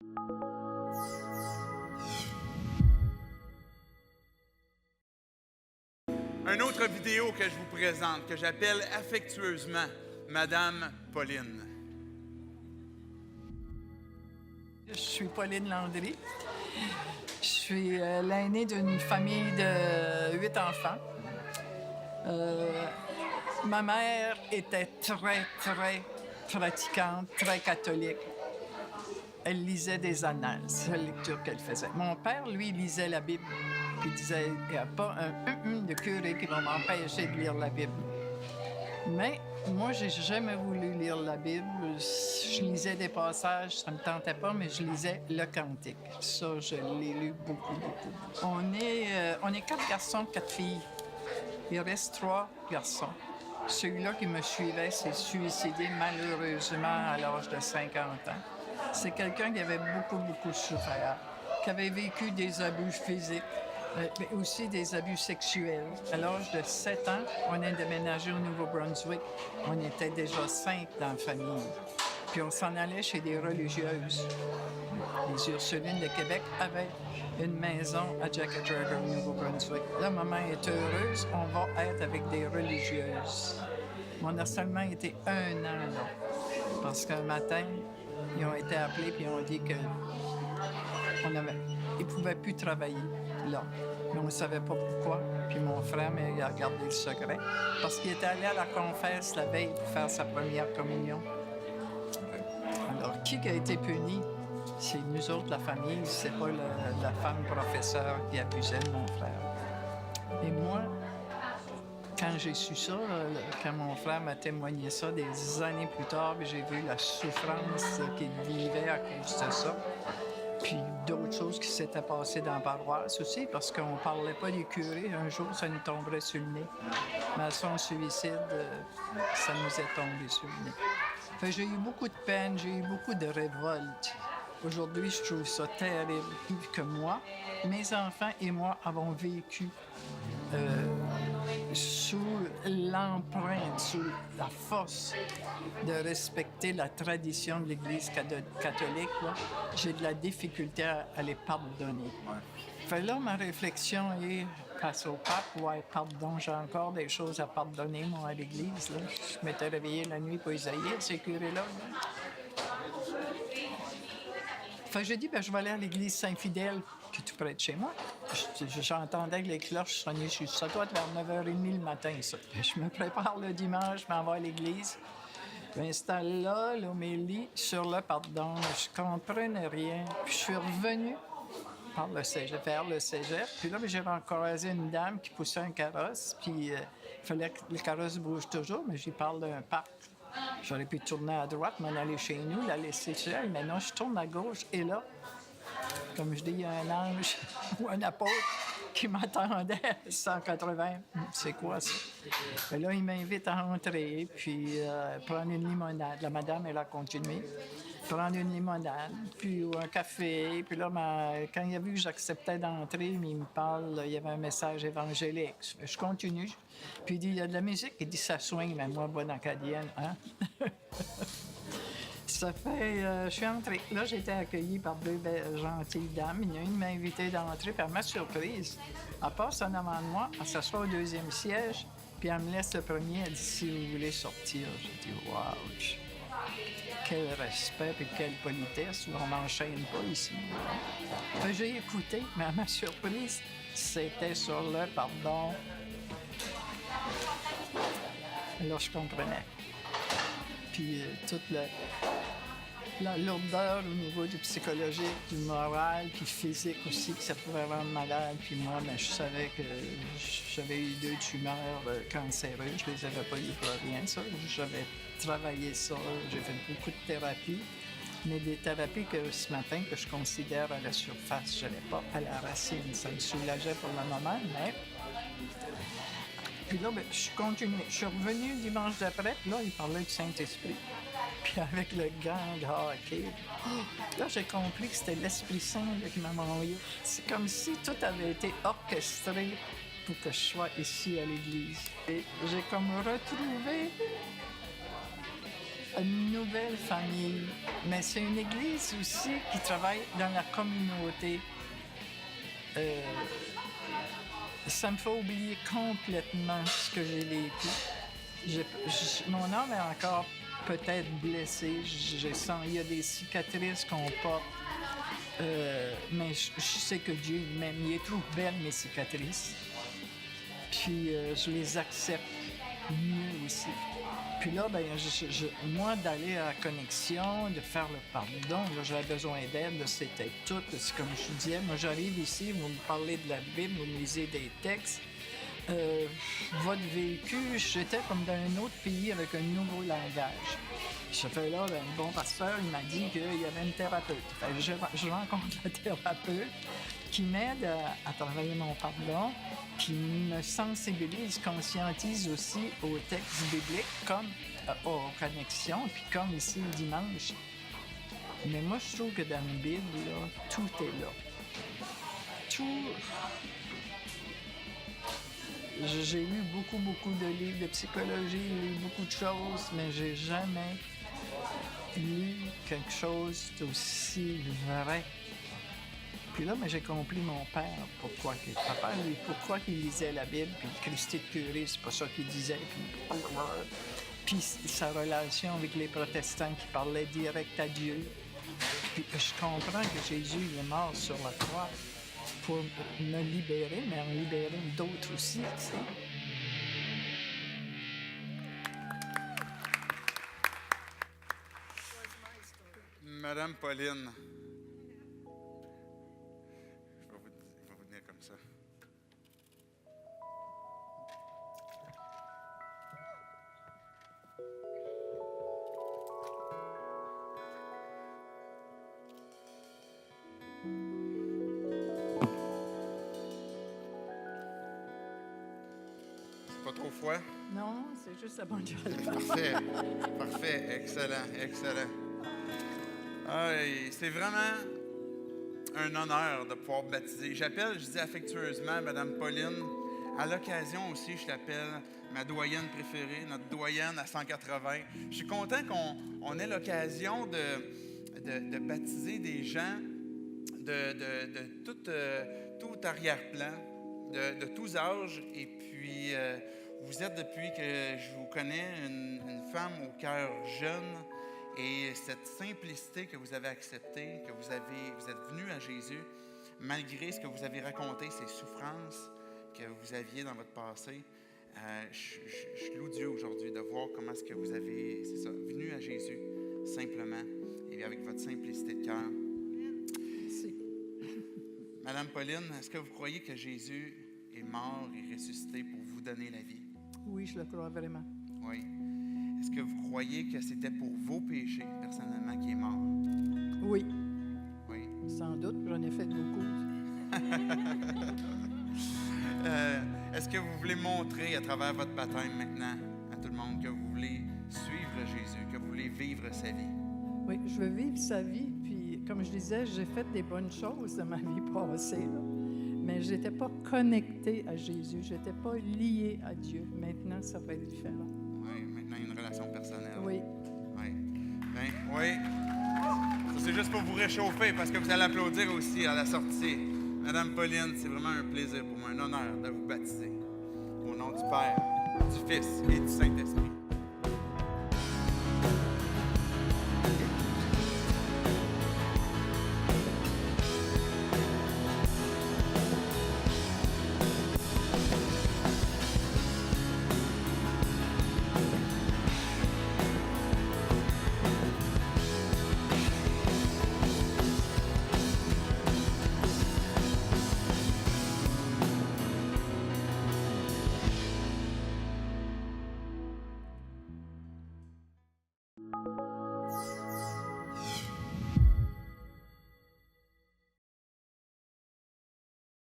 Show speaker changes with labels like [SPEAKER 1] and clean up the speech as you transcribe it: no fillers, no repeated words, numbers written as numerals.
[SPEAKER 1] Une autre vidéo que je vous présente, que j'appelle affectueusement Madame Pauline.
[SPEAKER 2] Je suis Pauline Landry. Je suis l'aînée d'une famille de 8 enfants. Ma mère était très, très pratiquante, très catholique. Elle lisait des annales, c'est la lecture qu'elle faisait. Mon père, lui, lisait la Bible. Puis il disait, il n'y a pas un de curé qui va m'empêcher de lire la Bible. Mais moi, j'ai jamais voulu lire la Bible. Je lisais des passages, ça me tentait pas, mais je lisais le Cantique. Ça, je l'ai lu beaucoup, beaucoup. On est 4 garçons, 4 filles. Il reste 3 garçons. Celui-là qui me suivait s'est suicidé malheureusement à l'âge de 50 ans. C'est quelqu'un qui avait beaucoup, beaucoup souffert, qui avait vécu des abus physiques, mais aussi des abus sexuels. À l'âge de 7 ans, on est déménagé au Nouveau-Brunswick. On était déjà 5 dans la famille. Puis on s'en allait chez des religieuses. Les Ursulines de Québec avaient une maison à Jacket River, au Nouveau-Brunswick. Là, maman est heureuse, on va être avec des religieuses. On a seulement été 1 an là, parce qu'un matin, ils ont été appelés puis ils ont dit qu'ils ne pouvaient plus travailler là. Mais on ne savait pas pourquoi. Puis mon frère a gardé le secret parce qu'il était allé à la confesse la veille pour faire sa première communion. Alors, qui a été puni? C'est nous autres, la famille, c'est pas la femme professeure qui abusait de mon frère. Et moi, quand j'ai su ça, quand mon frère m'a témoigné ça des années plus tard, j'ai vu la souffrance qu'il vivait à cause de ça. Puis d'autres choses qui s'étaient passées dans la paroisse aussi, parce qu'on ne parlait pas des curés. Un jour, ça nous tomberait sur le nez. Mais à son suicide, ça nous est tombé sur le nez. Fait que j'ai eu beaucoup de peine, j'ai eu beaucoup de révolte. Aujourd'hui, je trouve ça terrible que moi, mes enfants et moi avons vécu sous l'empreinte, sous la force de respecter la tradition de l'Église catholique. Là. J'ai de la difficulté à les pardonner. Fait là, ma réflexion est face au pape. Ouais, pardon, j'ai encore des choses à pardonner, moi, à l'Église. Là. Je m'étais réveillée la nuit pour Isaïe, ces curés-là. Fait que j'ai dit, je vais aller à l'église Saint-Fidèle, qui est tout près de chez moi. J'entendais que les cloches sonnaient. Ça doit être vers 9h30 le matin, ça. Je me prépare le dimanche, je m'en vais à l'église. Je m'installe là, l'homélie, sur le pardon. Je comprenais rien. Puis je suis revenu vers le cégep. Puis là, j'ai croisé une dame qui poussait un carrosse. Puis il fallait que le carrosse bouge toujours, mais j'y parle d'un parc. J'aurais pu tourner à droite, m'en aller chez nous, la laisser seule, mais non, je tourne à gauche et là, comme je dis, il y a un ange ou un apôtre qui m'attendait à 180. C'est quoi ça? Et là, il m'invite à entrer, puis prendre une limonade. La madame, elle a continué. Prendre une limonade, puis un café. Puis là, quand il a vu que j'acceptais d'entrer, il me parle, il y avait un message évangélique. Je continue. Puis il dit, il y a de la musique. Il dit, ça soigne, mais moi, bonne acadienne, hein? Ça fait... je suis entrée. Là, j'ai été accueillie par 2 gentilles dames. Il y en a une qui m'a invité d'entrer, puis à ma surprise, elle passe en avant de moi, elle s'assoit au 2e siège, puis elle me laisse le premier, elle dit, si vous voulez sortir. J'ai dit, wow! Quel respect et quelle politesse. On n'enchaîne pas ici. J'ai écouté, mais à ma surprise, c'était sur le pardon. Alors, je comprenais. Puis, toute l'odeur au niveau du psychologique, du moral, puis physique aussi, que ça pouvait rendre malade. Puis moi, je savais que j'avais eu 2 tumeurs cancéreuses. Je les avais pas eu pour rien, ça. J'avais travaillé ça. J'ai fait beaucoup de thérapie. Mais des thérapies que ce matin, que je considère à la surface, je n'allais pas à la racine. Ça me soulageait pour le moment, mais... Puis là, je continue. Je suis revenu dimanche d'après, là, il parlait du Saint-Esprit. Puis avec le gant de hockey, là, j'ai compris que c'était l'Esprit Saint là, qui m'a envoyé. C'est comme si tout avait été orchestré pour que je sois ici à l'Église. Et j'ai comme retrouvé une nouvelle famille. Mais c'est une église aussi qui travaille dans la communauté. Ça me fait oublier complètement ce que j'ai vécu. Mon âme est encore peut-être blessée. Je sens, il y a des cicatrices qu'on porte. Mais je sais que Dieu m'aime. Il trouve belles mes cicatrices. Puis je les accepte mieux aussi. Puis là, ben, moi, d'aller à la connexion, de faire le pardon, là, j'avais besoin d'aide, c'était tout. C'est comme je disais, moi, j'arrive ici, vous me parlez de la Bible, vous me lisez des textes. Votre vécu, j'étais comme dans un autre pays avec un nouveau langage. Ce fait-là, ben, le bon pasteur, il m'a dit qu'il y avait une thérapeute. Fait que je rencontre la thérapeute qui m'aide à travailler mon pardon, qui me sensibilise, conscientise aussi aux textes bibliques, comme aux connexions, puis comme ici le dimanche. Mais moi, je trouve que dans la Bible, là, tout est là. Tout... J'ai lu beaucoup de livres de psychologie, j'ai lu beaucoup de choses, mais j'ai jamais lu quelque chose d'aussi vrai. Puis là, j'ai compris mon père, pourquoi il lisait la Bible, puis Christy de Curie, c'est pas ça qu'il disait, puis sa relation avec les protestants qui parlaient direct à Dieu. Puis je comprends que Jésus il est mort sur la croix pour me libérer, mais en libérer d'autres aussi, tu sais.
[SPEAKER 1] Madame Pauline, je vais vous tenir comme ça. C'est pas trop froid?
[SPEAKER 2] Non, c'est juste la bonne
[SPEAKER 1] Parfait, excellent. C'est vraiment un honneur de pouvoir baptiser. Je dis affectueusement Madame Pauline. À l'occasion aussi, je l'appelle ma doyenne préférée, notre doyenne à 180. Je suis content qu'on ait l'occasion de baptiser des gens de tout arrière-plan, de tous âges. Et puis, vous êtes, depuis que je vous connais, une femme au cœur jeune. Et cette simplicité que vous avez acceptée, que vous êtes venu à Jésus, malgré ce que vous avez raconté, ces souffrances que vous aviez dans votre passé, je loue Dieu aujourd'hui de voir comment est-ce que vous avez, venu à Jésus simplement et avec votre simplicité de cœur.
[SPEAKER 2] Merci.
[SPEAKER 1] Madame Pauline, est-ce que vous croyez que Jésus est mort et ressuscité pour vous donner la vie?
[SPEAKER 2] Oui, je le crois vraiment.
[SPEAKER 1] Oui. Est-ce que vous croyez que c'était pour vos péchés, personnellement, qu'il est mort?
[SPEAKER 2] Oui.
[SPEAKER 1] Oui.
[SPEAKER 2] Sans doute, j'en ai fait beaucoup.
[SPEAKER 1] Est-ce que vous voulez montrer à travers votre baptême maintenant à tout le monde que vous voulez suivre Jésus, que vous voulez vivre sa vie?
[SPEAKER 2] Oui, je veux vivre sa vie. Puis, comme je disais, j'ai fait des bonnes choses dans ma vie passée, là. Mais je n'étais pas connectée à Jésus. Je n'étais pas liée à Dieu. Maintenant, ça va être différent.
[SPEAKER 1] Oui, maintenant, il y a une relation personnelle.
[SPEAKER 2] Oui.
[SPEAKER 1] Oui. Ben, oui. Ça, c'est juste pour vous réchauffer parce que vous allez applaudir aussi à la sortie. Madame Pauline, c'est vraiment un plaisir pour moi, un honneur de vous baptiser. Au nom du Père, du Fils et du Saint-Esprit.